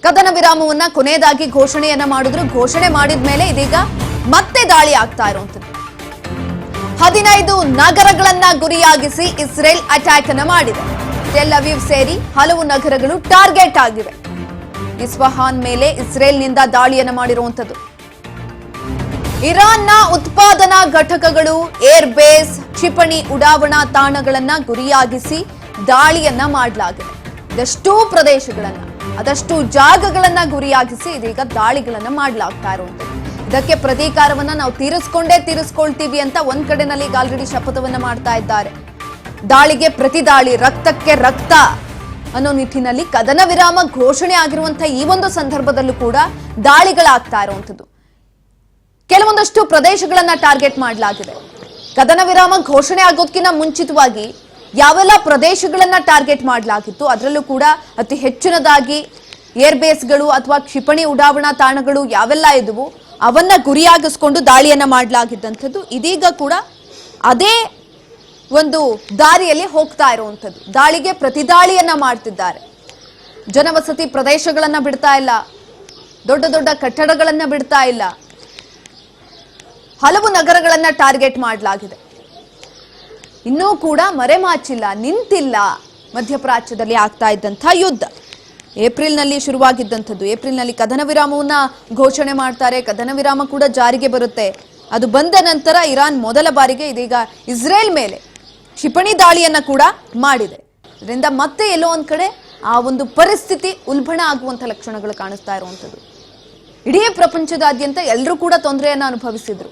ಕದನ ವಿರಾಮವನ್ನ ಕೊನೆಯದಾಗಿ ಘೋಷಣೆಯನ್ನ ಮಾಡಿದ್ರು. ಘೋಷಣೆ ಮಾಡಿದ ಮೇಲೆ ಇದೀಗ ಮತ್ತೆ ದಾಳಿ ಆಗ್ತಾ ಇರುವಂತದ್ದು. 15 ನಗರಗಳನ್ನ ಗುರಿಯಾಗಿಸಿ ಇಸ್ರೇಲ್ ಅಟ್ಯಾಕ್ ಅನ್ನ ಮಾಡಿದೆ. ಟೆಲ್ ಅವೀವ್ ಸೇರಿ ಹಲವು ನಗರಗಳು ಟಾರ್ಗೆಟ್ ಆಗಿವೆ. ಇಸ್ಫಹಾನ್ ಮೇಲೆ ಇಸ್ರೇಲ್ನಿಂದ ದಾಳಿಯನ್ನ ಮಾಡಿರುವಂತದ್ದು. ಇರಾನ್ನ ಉತ್ಪಾದನಾ ಘಟಕಗಳು, ಏರ್ ಬೇಸ್, ಕ್ಷಿಪಣಿ ಉಡಾವಣಾ ತಾಣಗಳನ್ನ ಗುರಿಯಾಗಿಸಿ ದಾಳಿಯನ್ನ ಮಾಡಲಾಗಿದೆ. ಇದೆಷ್ಟೋ ಪ್ರದೇಶಗಳನ್ನ, ಅದಷ್ಟು ಜಾಗಗಳನ್ನ ಗುರಿಯಾಗಿಸಿ ಇದೀಗ ದಾಳಿಗಳನ್ನ ಮಾಡಲಾಗ್ತಾ ಇರುವಂತದ್ದು. ಇದಕ್ಕೆ ಪ್ರತೀಕಾರವನ್ನ ನಾವು ತೀರಿಸ್ಕೊಳ್ತೀವಿ ಅಂತ ಒಂದ್ ಕಡೆನಲ್ಲಿ ಈಗ ಆಲ್ರೆಡಿ ಶಪಥವನ್ನ ಮಾಡ್ತಾ ಇದ್ದಾರೆ. ದಾಳಿಗೆ ಪ್ರತಿ ದಾಳಿ, ರಕ್ತಕ್ಕೆ ರಕ್ತ ಅನ್ನೋ ನಿಟ್ಟಿನಲ್ಲಿ ಕದನ ವಿರಾಮ ಘೋಷಣೆ ಆಗಿರುವಂತಹ ಈ ಒಂದು ಸಂದರ್ಭದಲ್ಲೂ ಕೂಡ ದಾಳಿಗಳಾಗ್ತಾ ಇರುವಂತದ್ದು. ಕೆಲವೊಂದಷ್ಟು ಪ್ರದೇಶಗಳನ್ನ ಟಾರ್ಗೆಟ್ ಮಾಡಲಾಗಿದೆ. ಕದನ ವಿರಾಮ ಘೋಷಣೆ ಆಗೋದಕ್ಕಿಂತ ಮುಂಚಿತವಾಗಿ ಯಾವೆಲ್ಲ ಪ್ರದೇಶಗಳನ್ನ ಟಾರ್ಗೆಟ್ ಮಾಡಲಾಗಿತ್ತು ಅದರಲ್ಲೂ ಕೂಡ ಅತಿ ಹೆಚ್ಚಿನದಾಗಿ ಏರ್ ಬೇಸ್ಗಳು ಅಥವಾ ಕ್ಷಿಪಣಿ ಉಡಾವಣಾ ತಾಣಗಳು ಯಾವೆಲ್ಲ ಇದ್ವು ಅವನ್ನ ಗುರಿಯಾಗಿಸಿಕೊಂಡು ದಾಳಿಯನ್ನ ಮಾಡಲಾಗಿದ್ದಂಥದ್ದು. ಇದೀಗ ಕೂಡ ಅದೇ ಒಂದು ದಾರಿಯಲ್ಲಿ ಹೋಗ್ತಾ ಇರುವಂಥದ್ದು. ದಾಳಿಗೆ ಪ್ರತಿದಾಳಿಯನ್ನ ಮಾಡ್ತಿದ್ದಾರೆ. ಜನವಸತಿ ಪ್ರದೇಶಗಳನ್ನ ಬಿಡ್ತಾ ಇಲ್ಲ, ದೊಡ್ಡ ದೊಡ್ಡ ಕಟ್ಟಡಗಳನ್ನ ಬಿಡ್ತಾ ಇಲ್ಲ, ಹಲವು ನಗರಗಳನ್ನ ಟಾರ್ಗೆಟ್ ಮಾಡಲಾಗಿದೆ. ಇನ್ನೂ ಕೂಡ ಮರೆಮಾಚಿಲ್ಲ, ನಿಂತಿಲ್ಲ ಮಧ್ಯಪ್ರಾಚ್ಯದಲ್ಲಿ ಆಗ್ತಾ ಇದ್ದಂಥ ಯುದ್ಧ. ಏಪ್ರಿಲ್ನಲ್ಲಿ ಶುರುವಾಗಿದ್ದಂಥದ್ದು. ಏಪ್ರಿಲ್ನಲ್ಲಿ ಕದನ ವಿರಾಮವನ್ನ ಘೋಷಣೆ ಮಾಡ್ತಾರೆ. ಕದನ ವಿರಾಮ ಕೂಡ ಜಾರಿಗೆ ಬರುತ್ತೆ. ಅದು ಬಂದ ನಂತರ ಇರಾನ್ ಮೊದಲ ಬಾರಿಗೆ ಇದೀಗ ಇಸ್ರೇಲ್ ಮೇಲೆ ಕ್ಷಿಪಣಿ ದಾಳಿಯನ್ನ ಕೂಡ ಮಾಡಿದೆ. ಇದರಿಂದ ಮತ್ತೆ ಎಲ್ಲೋ ಒಂದ್ ಕಡೆ ಆ ಒಂದು ಪರಿಸ್ಥಿತಿ ಉಲ್ಬಣ ಆಗುವಂತ ಲಕ್ಷಣಗಳು ಕಾಣಿಸ್ತಾ ಇರುವಂತದ್ದು. ಇಡೀ ಪ್ರಪಂಚದಾದ್ಯಂತ ಎಲ್ಲರೂ ಕೂಡ ತೊಂದರೆಯನ್ನ ಅನುಭವಿಸಿದ್ರು.